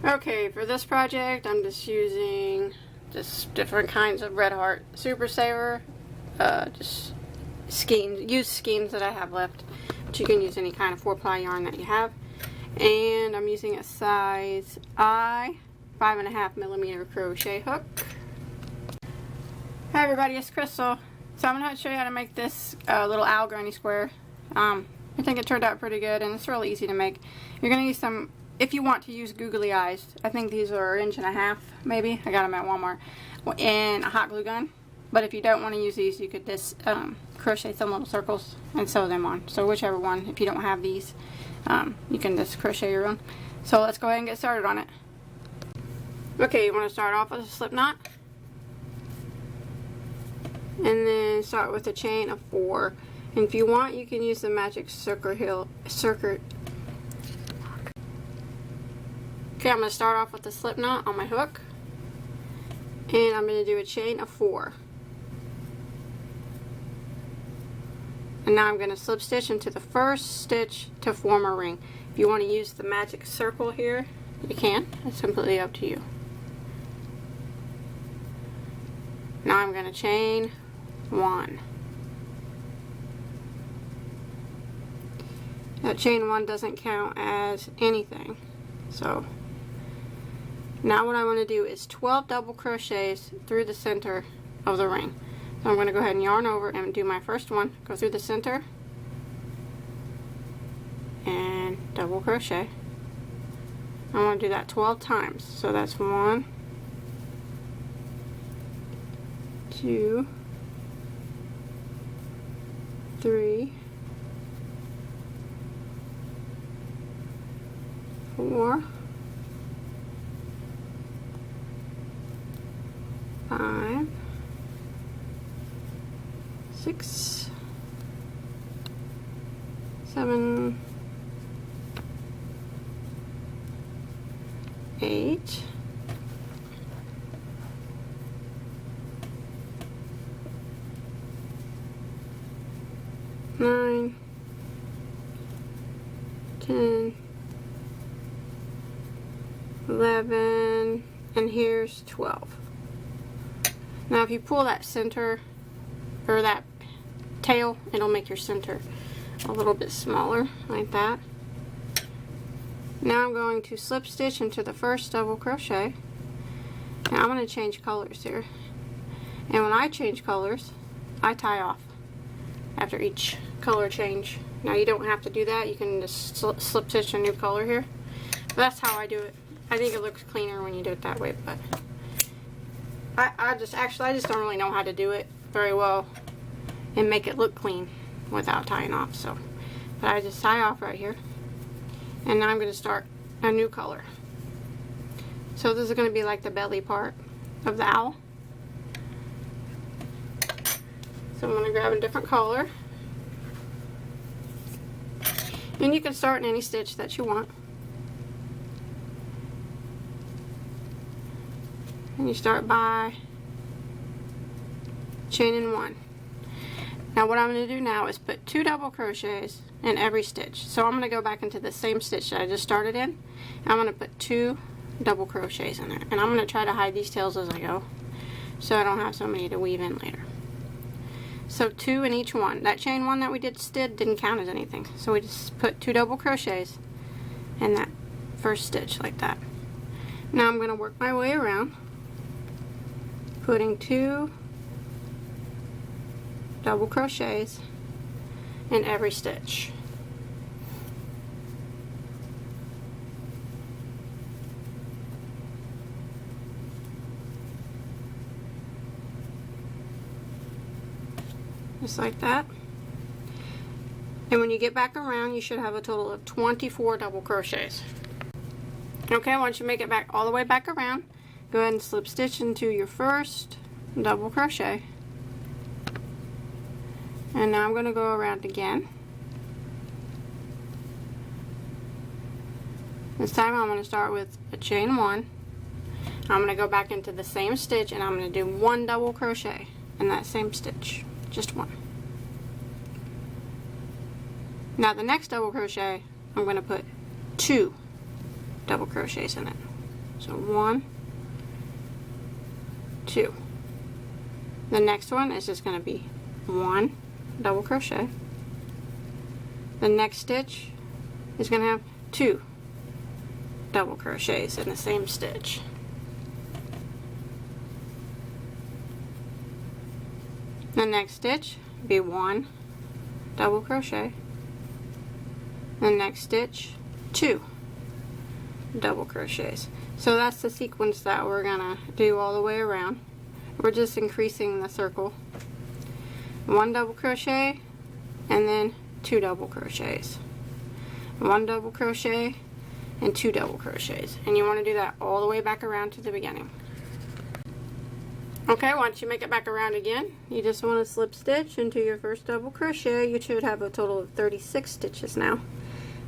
Okay, for this project I'm just using just different kinds of Red Heart Super Saver, just skeins, used skeins that I have left, but you can use any kind of 4-ply yarn that you have. And I'm using a size I 5.5mm crochet hook. Hi everybody, it's Crystal. So I'm going to show you how to make this little owl granny square. I think it turned out pretty good, and it's really easy to make. You're going to use some, if you want to use googly eyes, I think these are 1.5 inches maybe. I got them at Walmart. And a hot glue gun. But if you don't want to use these, you could just crochet some little circles and sew them on. So whichever one, if you don't have these, you can just crochet your own. So let's go ahead and get started on it. Okay, you want to start off with a slip knot. And then start with a chain of 4. And if you want, you can use the magic circle. Okay, I'm going to start off with a slip knot on my hook. And I'm going to do a chain of 4. And now I'm going to slip stitch into the first stitch to form a ring. If you want to use the magic circle here, you can. It's completely up to you. Now I'm going to chain 1. That chain 1 doesn't count as anything. So now what I want to do is 12 double crochets through the center of the ring. So I'm going to go ahead and yarn over and do my first one. Go through the center and double crochet. I want to do that 12 times. So that's 1, 2, 3, 4, 5, 6, 7, 8, 9, 10, 11, and here's 12. Now if you pull that center, or that tail, it'll make your center a little bit smaller, like that. Now I'm going to slip stitch into the first double crochet. Now I'm going to change colors here. And when I change colors, I tie off after each color change. Now you don't have to do that, you can just slip stitch a new color here. But that's how I do it. I think it looks cleaner when you do it that way, but I just don't really know how to do it very well and make it look clean without tying off. So, but I just tie off right here, and now I'm going to start a new color. So this is going to be like the belly part of the owl. So I'm going to grab a different color, and you can start in any stitch that you want. And you start by chaining 1. Now what I'm going to do now is put 2 double crochets in every stitch. So I'm going to go back into the same stitch that I just started in. I'm going to put 2 double crochets in there. And I'm going to try to hide these tails as I go, so I don't have so many to weave in later. So 2 in each one. That chain 1 that we just did didn't count as anything. So we just put 2 double crochets in that first stitch like that. Now I'm going to work my way around, putting 2 double crochets in every stitch. Just like that. And when you get back around, you should have a total of 24 double crochets. Okay, once you make it back all the way back around, go ahead and slip stitch into your first double crochet. And now I'm going to go around again. This time I'm going to start with a chain 1. I'm going to go back into the same stitch, and I'm going to do 1 double crochet in that same stitch. Just 1. Now the next double crochet, I'm going to put 2 double crochets in it. So 1, 2. The next one is just going to be 1 double crochet. The next stitch is going to have 2 double crochets in the same stitch. The next stitch will be 1 double crochet. The next stitch, 2 double crochets. So that's the sequence that we're gonna do all the way around. We're just increasing the circle. 1 double crochet and then 2 double crochets. 1 double crochet and 2 double crochets. And you want to do that all the way back around to the beginning. Okay, once you make it back around again, you just want to slip stitch into your first double crochet. You should have a total of 36 stitches now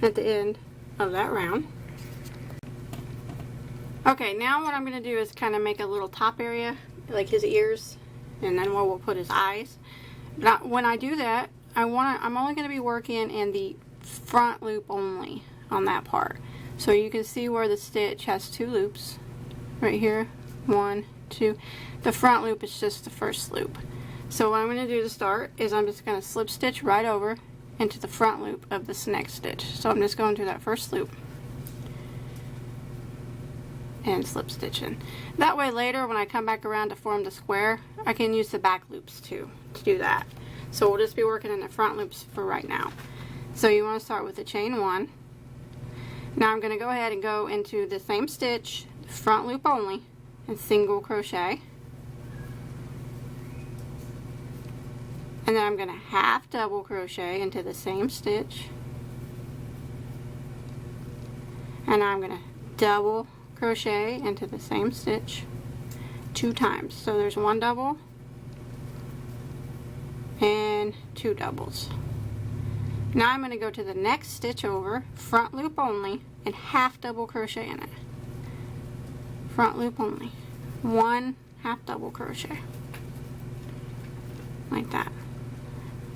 at the end of that round. Okay, now what I'm going to do is kind of make a little top area, like his ears, and then where we'll put his eyes. Now, when I do that, I'm only going to be working in the front loop only on that part. So you can see where the stitch has 2 loops right here, 1, 2. The front loop is just the first loop. So what I'm going to do to start is I'm just going to slip stitch right over into the front loop of this next stitch. So I'm just going through that first loop and slip stitch in. That way later when I come back around to form the square, I can use the back loops too to do that. So we'll just be working in the front loops for right now. So you want to start with the chain 1. Now I'm going to go ahead and go into the same stitch, front loop only, and single crochet. And then I'm going to half double crochet into the same stitch. And I'm going to double crochet into the same stitch 2 times. So there's 1 double and 2 doubles. Now I'm going to go to the next stitch over, front loop only, and half double crochet in it. Front loop only. 1 half double crochet. Like that.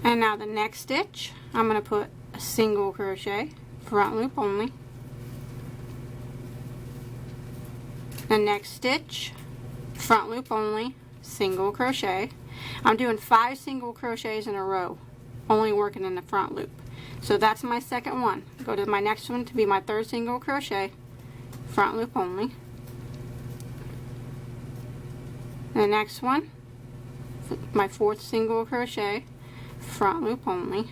And now the next stitch, I'm going to put a single crochet, front loop only. The next stitch, front loop only, single crochet. I'm doing 5 single crochets in a row, only working in the front loop. So that's my second one. Go to my next one to be my 3rd single crochet, front loop only. The next one, my 4th single crochet, front loop only.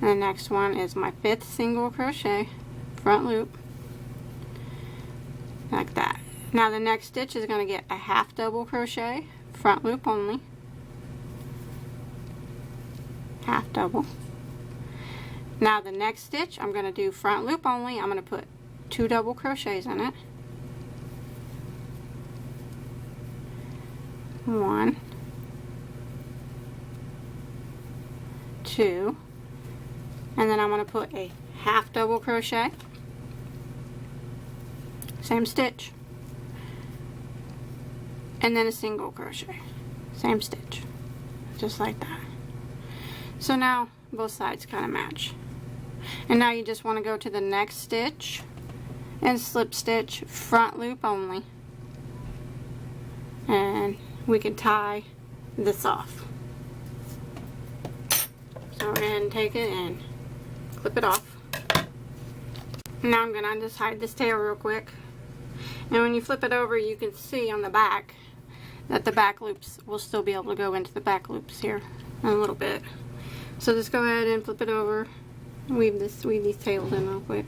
And the next one is my 5th single crochet, front loop, like that. Now the next stitch is going to get a half double crochet, front loop only, half double. Now the next stitch I'm going to do front loop only. I'm going to put 2 double crochets in it. 1, 2, and then I'm going to put a half double crochet, same stitch, and then a single crochet, same stitch, just like that. So now both sides kind of match. And now you just want to go to the next stitch and slip stitch, front loop only, and we can tie this off. So go ahead and take it and clip it off. Now I'm going to just hide this tail real quick. And when you flip it over, you can see on the back that the back loops will still be able to go into the back loops here in a little bit. So just go ahead and flip it over, weave these tails in real quick.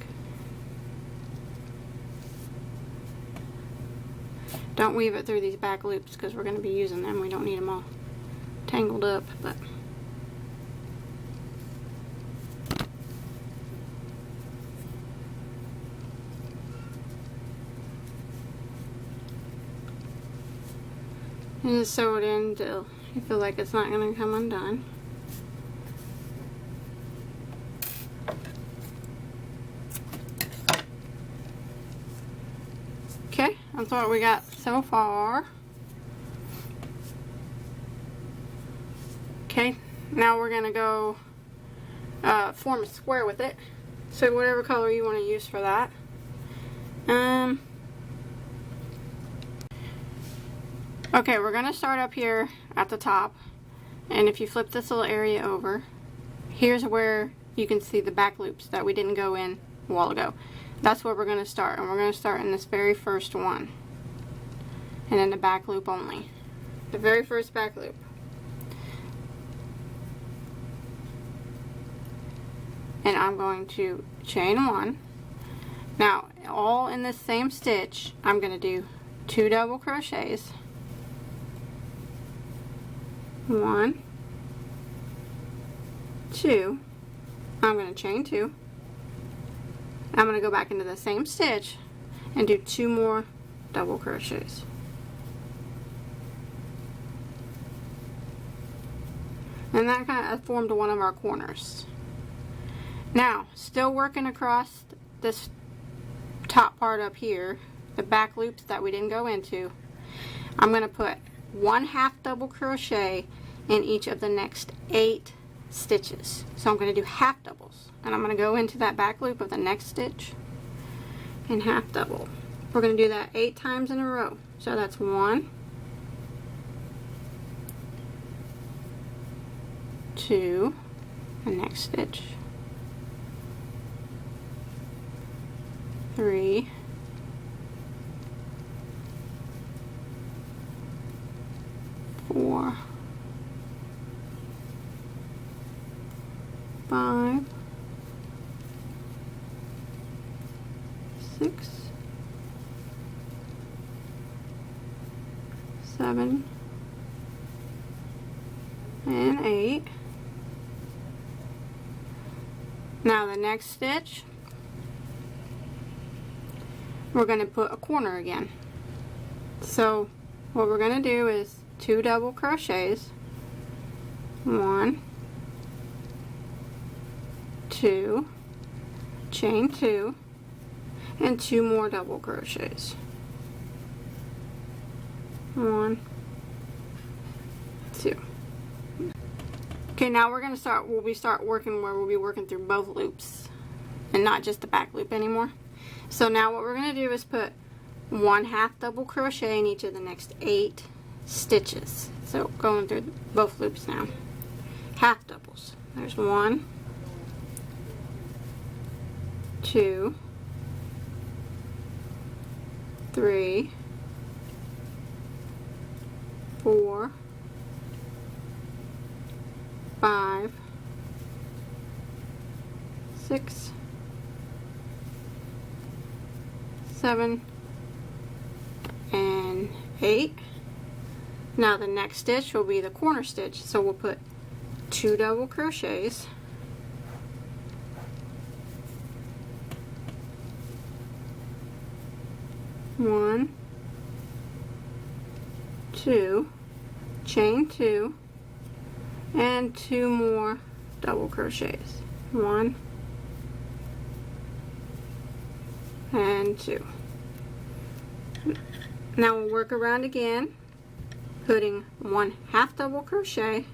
Don't weave it through these back loops because we're going to be using them. We don't need them all tangled up, but and just sew it in until you feel like it's not going to come undone. Okay, that's what we got so far. Okay, now we're going to go form a square with it. So whatever color you want to use for that. Okay, we're gonna start up here at the top, and if you flip this little area over, here's where you can see the back loops that we didn't go in a while ago. That's where we're gonna start, and we're gonna start in this very first one, and then the back loop only. The very first back loop. And I'm going to chain 1. Now, all in this same stitch, I'm going to do 2 double crochets. 1, 2. I'm going to chain 2. I'm going to go back into the same stitch and do 2 more double crochets. And that kind of formed one of our corners. Now, still working across this top part up here, the back loops that we didn't go into, I'm going to put 1/2 double crochet in each of the next 8 stitches. So I'm going to do half doubles, and I'm going to go into that back loop of the next stitch and half double. We're going to do that 8 times in a row. So that's 1, 2, the next stitch, 3, 4, 5, 6, 7, and 8. Now the next stitch, we're going to put a corner again. So what we're going to do is 2 double crochets, 1, 2, chain 2, and 2 more double crochets. 1, 2. Okay, now we're going to start, we'll be working through both loops and not just the back loop anymore. So now what we're going to do is put 1/2 double crochet in each of the next 8 stitches. So going through both loops now. Half doubles. There's 1, 2, 3, 4, 5, 6, 7, and 8. Now the next stitch will be the corner stitch, so we'll put 2 double crochets, 1, 2, chain 2, and 2 more double crochets, 1 and 2. Now we'll work around again, putting 1/2 double crochet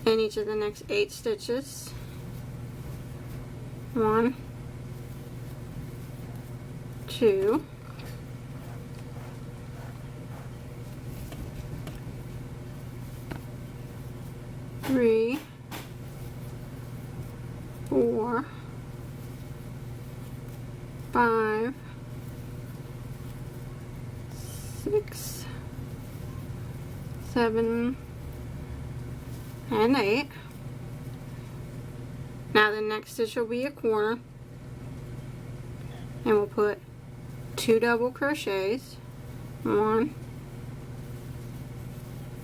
in each of the next 8 stitches, 1, 2, 3, 4, 5, 6, 7, and 8. Now the next stitch will be a corner, and we'll put 2 double crochets, 1,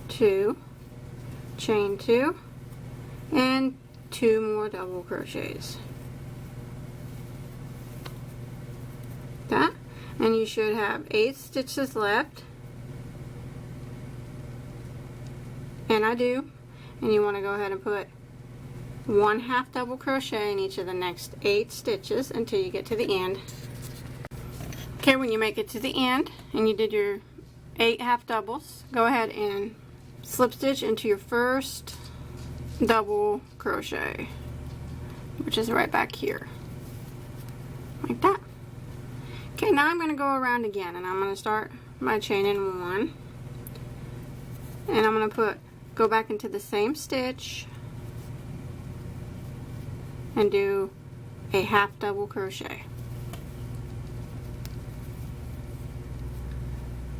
2, chain 2, and 2 more double crochets. That, and you should have 8 stitches left, and I do. And you want to go ahead and put 1/2 double crochet in each of the next 8 stitches until you get to the end. Okay, when you make it to the end and you did your 8 half doubles, go ahead and slip stitch into your first double crochet, which is right back here, like that. Okay, now I'm going to go around again, and I'm going to start my chain in 1, and I'm going to go back into the same stitch and do a half double crochet.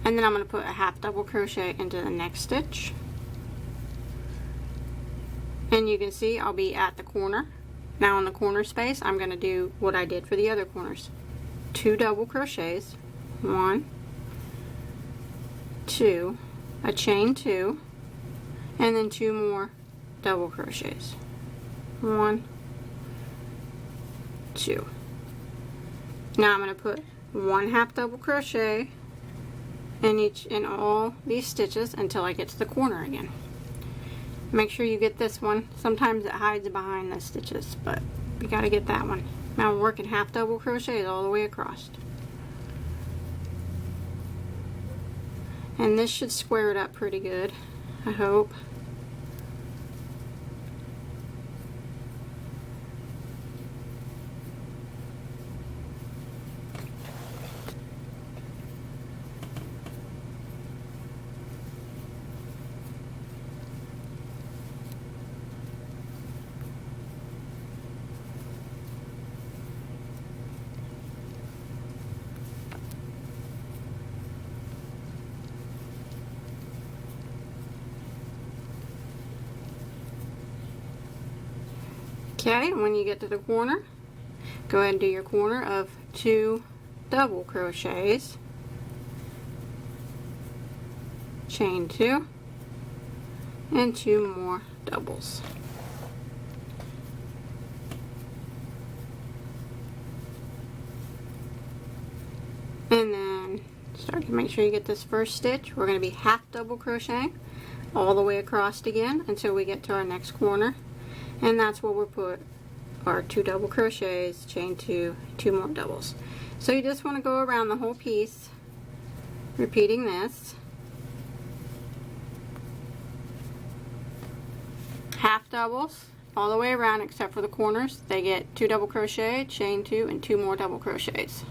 And then I'm going to put a half double crochet into the next stitch. And you can see I'll be at the corner. Now in the corner space, I'm going to do what I did for the other corners. 2 double crochets, 1, 2, a chain 2, and then 2 more double crochets, 1, 2. Now I'm going to put 1 half double crochet in all these stitches until I get to the corner again. Make sure you get this one. Sometimes it hides behind the stitches, but you got to get that one. Now we're working half double crochets all the way across. And this should square it up pretty good, I hope. Okay, when you get to the corner, go ahead and do your corner of 2 double crochets, chain 2, and 2 more doubles. And then start to make sure you get this first stitch. We're going to be half double crocheting all the way across again until we get to our next corner. And that's where we'll put our 2 double crochets, chain 2, 2 more doubles. So you just want to go around the whole piece, repeating this. Half doubles all the way around except for the corners. They get 2 double crochet, chain 2, and 2 more double crochets.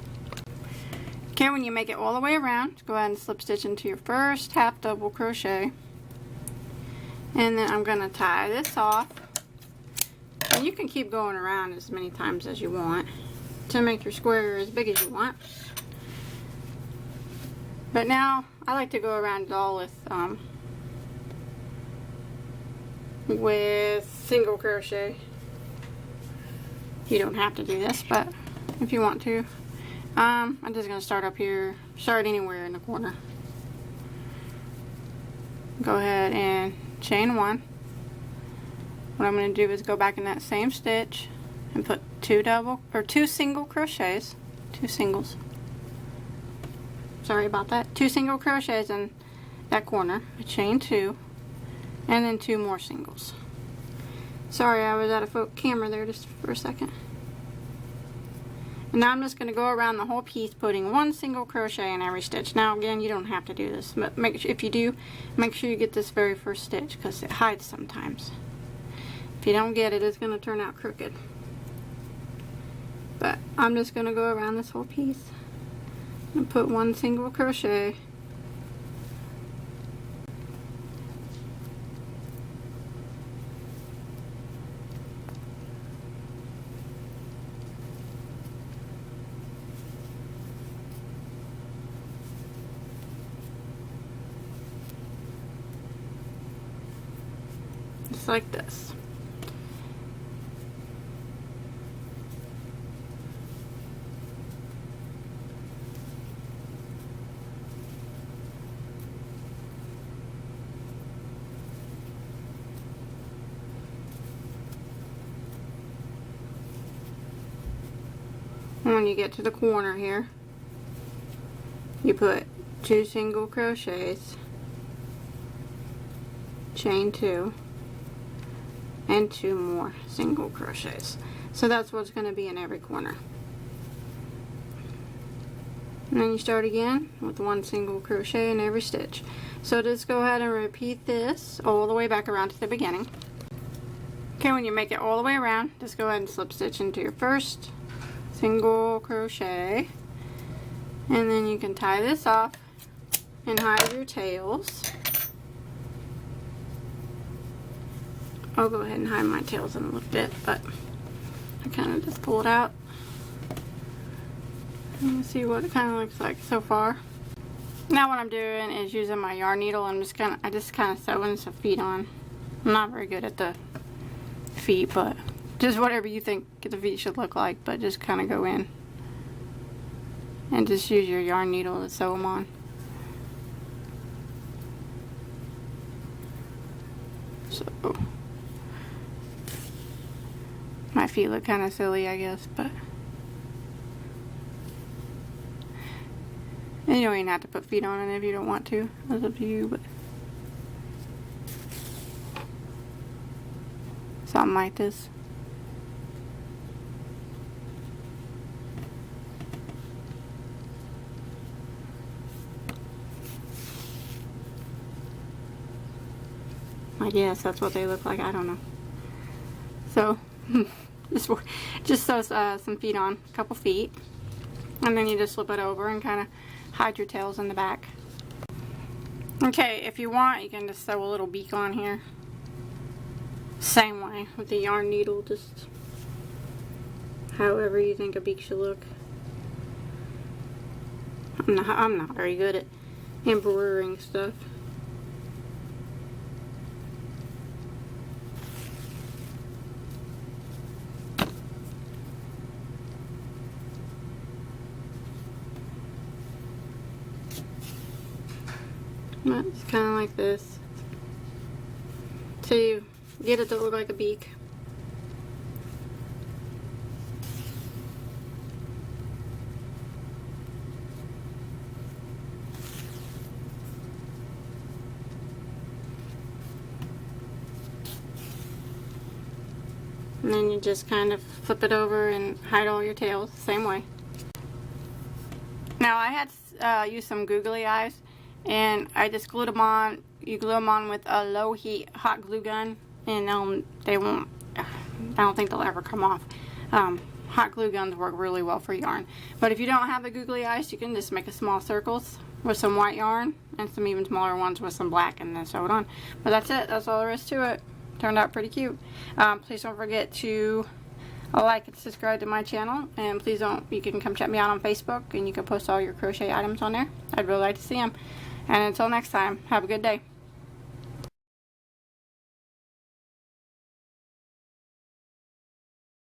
Okay, when you make it all the way around, go ahead and slip stitch into your first half double crochet. And then I'm going to tie this off. And you can keep going around as many times as you want to make your square as big as you want. But now I like to go around it all with single crochet. You don't have to do this, but if you want to. I'm just going to start up here, start anywhere in the corner. Go ahead and chain 1. What I'm going to do is go back in that same stitch and put 2 single crochets, 2 singles. Sorry about that. 2 single crochets in that corner, a chain 2, and then 2 more singles. Sorry, I was out of camera there just for a second. And now I'm just going to go around the whole piece putting 1 single crochet in every stitch. Now again, you don't have to do this, but if you do, make sure you get this very first stitch because it hides sometimes. If you don't get it, it's going to turn out crooked. But I'm just going to go around this whole piece and put 1 single crochet. Just like this. When you get to the corner here, you put 2 single crochets, chain 2, and 2 more single crochets. So that's what's going to be in every corner. And then you start again with 1 single crochet in every stitch. So just go ahead and repeat this all the way back around to the beginning. Okay, when you make it all the way around, just go ahead and slip stitch into your first single crochet, And then you can tie this off and hide your tails. I'll go ahead and hide my tails in a little bit, but I kind of just pull it out. And see what it kind of looks like so far. Now what I'm doing is using my yarn needle. I just kind of sewing some feet on. I'm not very good at the feet, but just whatever you think the feet should look like, but just kind of go in and just use your yarn needle to sew them on. So my feet look kind of silly, I guess, but and you don't even have to put feet on it if you don't want to. That's up to you, but something like this. I guess that's what they look like. I don't know. So just sew some feet on, a couple feet, and then you just flip it over and kind of hide your tails in the back. Okay, if you want, you can just sew a little beak on here. Same way with the yarn needle, just however you think a beak should look. I'm not very good at embroidering stuff. It's kind of like this. So you get it to look like a beak. And then you just kind of flip it over and hide all your tails the same way. Now I had used some googly eyes, and I just glued them on. You glue them on with a low heat hot glue gun, and they won't, I don't think they'll ever come off. Hot glue guns work really well for yarn. But if you don't have the googly eyes, you can just make a small circles with some white yarn and some even smaller ones with some black, and then sew it on. But that's it. That's all there is to it. Turned out pretty cute. Please don't forget to like and subscribe to my channel, and please you can come check me out on Facebook, and you can post all your crochet items on there. I'd really like to see them. And until next time, have a good day.